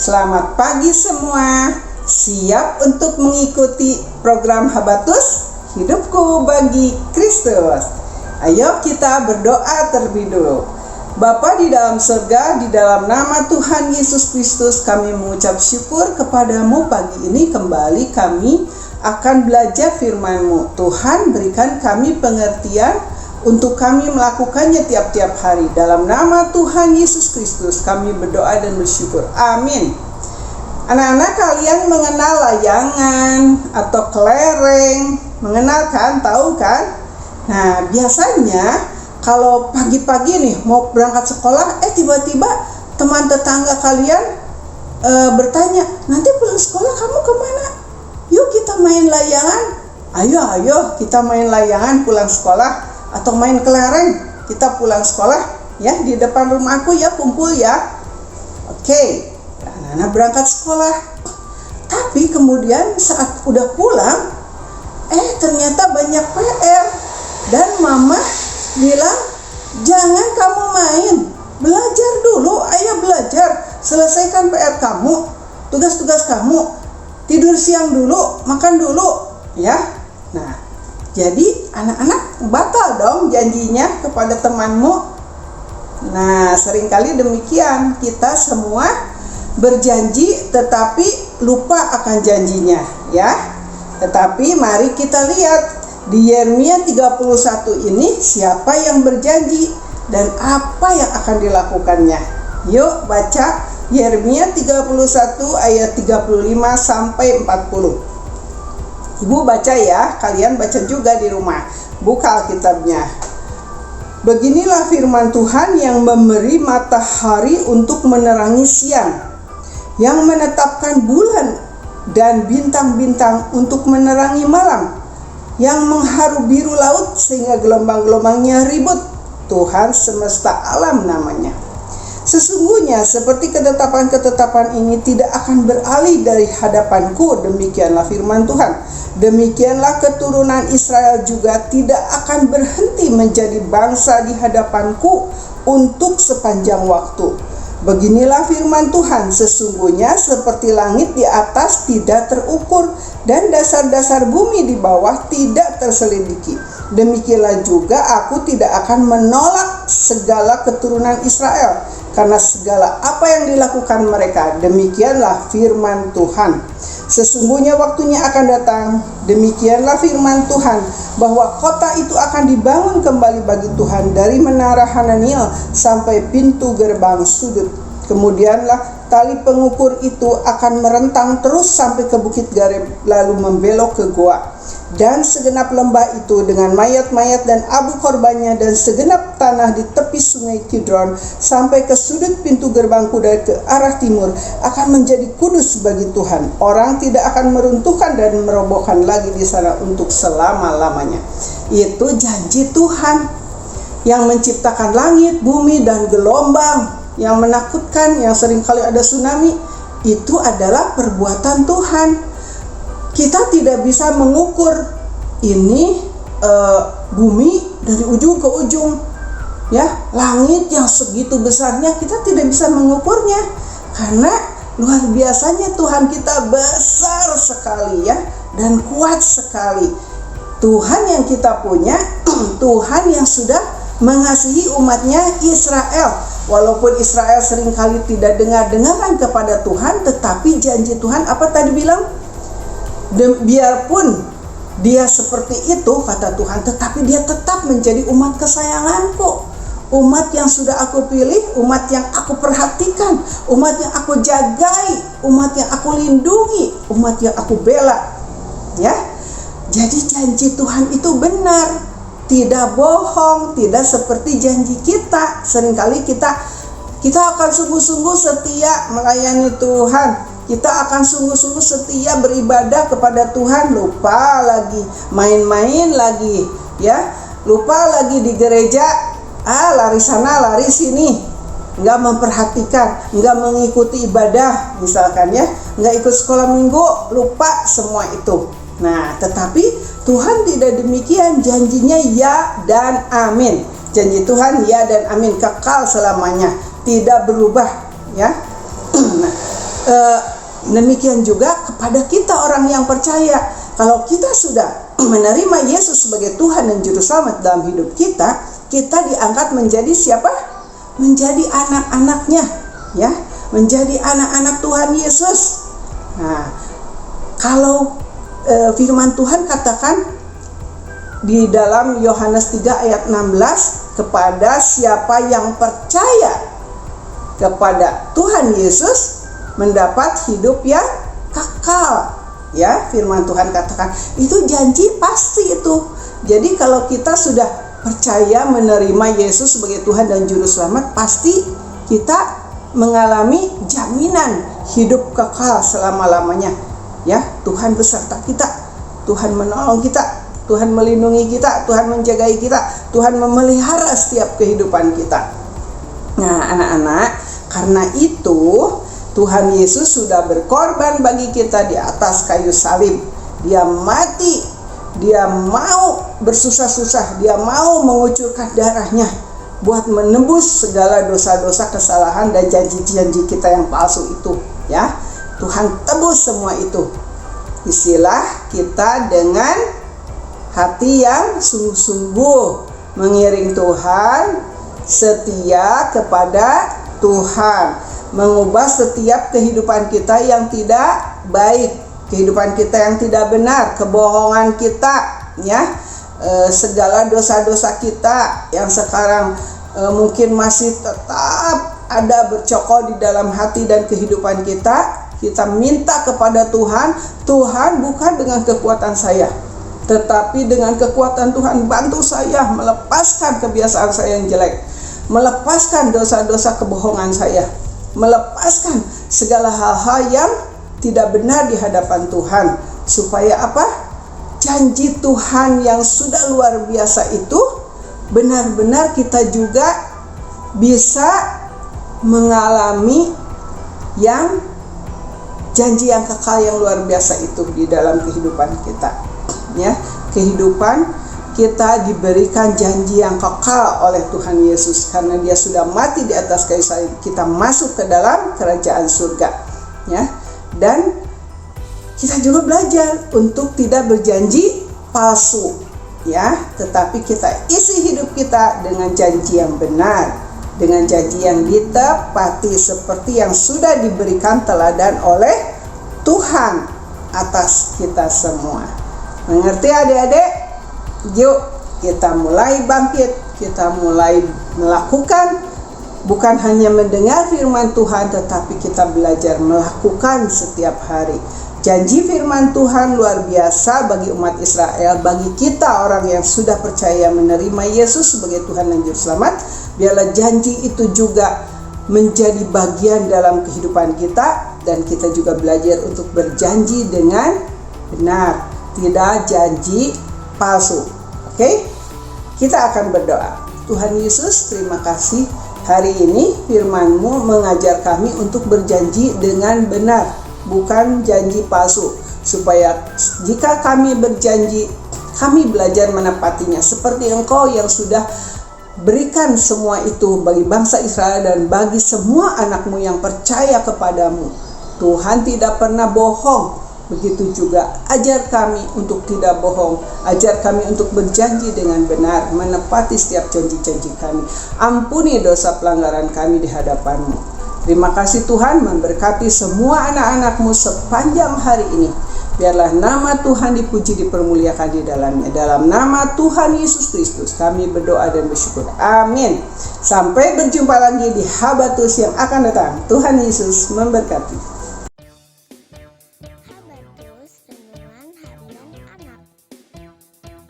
Selamat pagi semua. Siap untuk mengikuti program Habatus Hidupku bagi Kristus. Ayo kita berdoa terlebih dulu. Bapa di dalam surga, di dalam nama Tuhan Yesus Kristus, kami mengucap syukur kepadamu pagi ini. Kembali kami akan belajar firman-Mu. Tuhan, berikan kami pengertian untuk kami melakukannya tiap-tiap hari. Dalam nama Tuhan Yesus Kristus kami berdoa dan bersyukur. Amin. Anak-anak, kalian mengenal layangan atau kelereng? Mengenal kan? Tahu kan? Nah, biasanya kalau pagi-pagi nih mau berangkat sekolah, tiba-tiba teman tetangga kalian bertanya, nanti pulang sekolah kamu kemana? Yuk kita main layangan. Ayo kita main layangan pulang sekolah, atau main kelereng kita pulang sekolah ya, di depan rumahku ya, kumpul ya. Oke, anak-anak berangkat sekolah. Tapi kemudian saat udah pulang, ternyata banyak PR. Dan mama bilang, jangan kamu main, belajar dulu, ayo belajar, selesaikan PR kamu, tugas-tugas kamu, tidur siang dulu, makan dulu ya. Nah, jadi anak-anak batal dong janjinya kepada temanmu. Nah, seringkali demikian, kita semua berjanji tetapi lupa akan janjinya ya. Tetapi mari kita lihat di Yeremia 31 ini siapa yang berjanji dan apa yang akan dilakukannya. Yuk baca Yeremia 31 ayat 35 sampai 40. Ibu baca ya, kalian baca juga di rumah. Buka Alkitabnya. Beginilah firman Tuhan yang memberi matahari untuk menerangi siang, yang menetapkan bulan dan bintang-bintang untuk menerangi malam, yang mengharu biru laut sehingga gelombang-gelombangnya ribut. Tuhan semesta alam namanya. Sesungguhnya seperti ketetapan-ketetapan ini tidak akan beralih dari hadapanku, demikianlah firman Tuhan. Demikianlah keturunan Israel juga tidak akan berhenti menjadi bangsa di hadapanku untuk sepanjang waktu. Beginilah firman Tuhan, sesungguhnya seperti langit di atas tidak terukur dan dasar-dasar bumi di bawah tidak terselidiki, demikianlah juga aku tidak akan menolak segala keturunan Israel karena segala apa yang dilakukan mereka. Demikianlah firman Tuhan. Sesungguhnya waktunya akan datang, demikianlah firman Tuhan, bahwa kota itu akan dibangun kembali bagi Tuhan dari menara Hananiel sampai pintu gerbang sudut. Kemudianlah tali pengukur itu akan merentang terus sampai ke bukit Gareb, lalu membelok ke goa. Dan segenap lembah itu dengan mayat-mayat dan abu korbannya, dan segenap tanah di tepi sungai Kidron sampai ke sudut pintu gerbang kuda ke arah timur akan menjadi kudus bagi Tuhan. Orang tidak akan meruntuhkan dan merobohkan lagi di sana untuk selama-lamanya. Itu janji Tuhan yang menciptakan langit, bumi, dan gelombang yang menakutkan, yang seringkali ada tsunami. Itu adalah perbuatan Tuhan. Kita tidak bisa mengukur ini bumi dari ujung ke ujung ya, langit yang segitu besarnya kita tidak bisa mengukurnya, karena luar biasanya Tuhan kita besar sekali ya, dan kuat sekali. Tuhan yang kita punya Tuhan yang sudah mengasihi umatnya Israel. Walaupun Israel seringkali tidak dengar-dengaran kepada Tuhan, tetapi janji Tuhan apa tadi bilang? Biarpun dia seperti itu, kata Tuhan, tetapi dia tetap menjadi umat kesayanganku, umat yang sudah aku pilih, umat yang aku perhatikan, umat yang aku jagai, umat yang aku lindungi, umat yang aku bela ya. Jadi janji Tuhan itu benar, tidak bohong, tidak seperti janji kita. Seringkali kita akan sungguh-sungguh setia melayani Tuhan, kita akan sungguh-sungguh setia beribadah kepada Tuhan, lupa lagi main-main lagi ya, lupa lagi di gereja, lari sana lari sini, nggak memperhatikan, nggak mengikuti ibadah misalkan ya, nggak ikut sekolah minggu, lupa semua itu. Nah, tetapi Tuhan tidak demikian, janjinya ya dan amin. Janji Tuhan ya dan amin, kekal selamanya, tidak berubah ya. Nah, Demikian juga kepada kita orang yang percaya. Kalau kita sudah menerima Yesus sebagai Tuhan dan Juru Selamat dalam hidup kita, kita diangkat menjadi siapa? Menjadi anak-anaknya, ya, menjadi anak-anak Tuhan Yesus. Nah, kalau firman Tuhan katakan di dalam Yohanes 3 ayat 16, kepada siapa yang percaya kepada Tuhan Yesus mendapat hidup yang kekal. Ya, firman Tuhan katakan itu janji pasti itu. Jadi kalau kita sudah percaya menerima Yesus sebagai Tuhan dan Juru Selamat, pasti kita mengalami jaminan hidup kekal selama-lamanya. Ya, Tuhan beserta kita, Tuhan menolong kita, Tuhan melindungi kita, Tuhan menjagai kita, Tuhan memelihara setiap kehidupan kita. Nah, anak-anak, karena itu Tuhan Yesus sudah berkorban bagi kita di atas kayu salib. Dia mati, dia mau bersusah-susah, dia mau mengucurkan darahnya buat menebus segala dosa-dosa, kesalahan dan janji-janji kita yang palsu itu, ya. Tuhan tebus semua itu. Istilah kita dengan hati yang sungguh-sungguh mengiring Tuhan, setia kepada Tuhan, mengubah setiap kehidupan kita yang tidak baik, kehidupan kita yang tidak benar, kebohongan kita, ya, segala dosa-dosa kita yang sekarang mungkin masih tetap ada bercokol di dalam hati dan kehidupan kita. Kita minta kepada Tuhan, Tuhan bukan dengan kekuatan saya, tetapi dengan kekuatan Tuhan bantu saya melepaskan kebiasaan saya yang jelek, melepaskan dosa-dosa kebohongan saya, melepaskan segala hal-hal yang tidak benar di hadapan Tuhan, supaya apa? Janji Tuhan yang sudah luar biasa itu benar-benar kita juga bisa mengalami yang janji yang kekal yang luar biasa itu di dalam kehidupan kita, ya. Kehidupan kita diberikan janji yang kekal oleh Tuhan Yesus karena dia sudah mati di atas kayu salib. Kita masuk ke dalam kerajaan surga, ya. Dan kita juga belajar untuk tidak berjanji palsu, ya, tetapi kita isi hidup kita dengan janji yang benar, dengan janji yang ditepati seperti yang sudah diberikan teladan oleh Tuhan atas kita semua. Mengerti adik-adik? Yuk kita mulai bangkit, kita mulai melakukan, bukan hanya mendengar firman Tuhan, tetapi kita belajar melakukan setiap hari. Janji firman Tuhan luar biasa bagi umat Israel, bagi kita orang yang sudah percaya menerima Yesus sebagai Tuhan dan Juru Selamat. Biarlah janji itu juga menjadi bagian dalam kehidupan kita, dan kita juga belajar untuk berjanji dengan benar, tidak janji palsu. Oke? Kita akan berdoa. Tuhan Yesus, terima kasih hari ini firman-Mu mengajar kami untuk berjanji dengan benar, bukan janji palsu, supaya jika kami berjanji, kami belajar menepatinya seperti Engkau yang sudah berikan semua itu bagi bangsa Israel dan bagi semua anak-Mu yang percaya kepadamu. Tuhan tidak pernah bohong. Begitu juga ajar kami untuk tidak bohong, ajar kami untuk berjanji dengan benar, menepati setiap janji-janji kami. Ampuni dosa pelanggaran kami di hadapan-Mu. Terima kasih Tuhan, memberkati semua anak-anak-Mu sepanjang hari ini. Biarlah nama Tuhan dipuji, dipermuliakan di dalamnya. Dalam nama Tuhan Yesus Kristus kami berdoa dan bersyukur. Amin. Sampai berjumpa lagi di Habatus yang akan datang. Tuhan Yesus memberkati.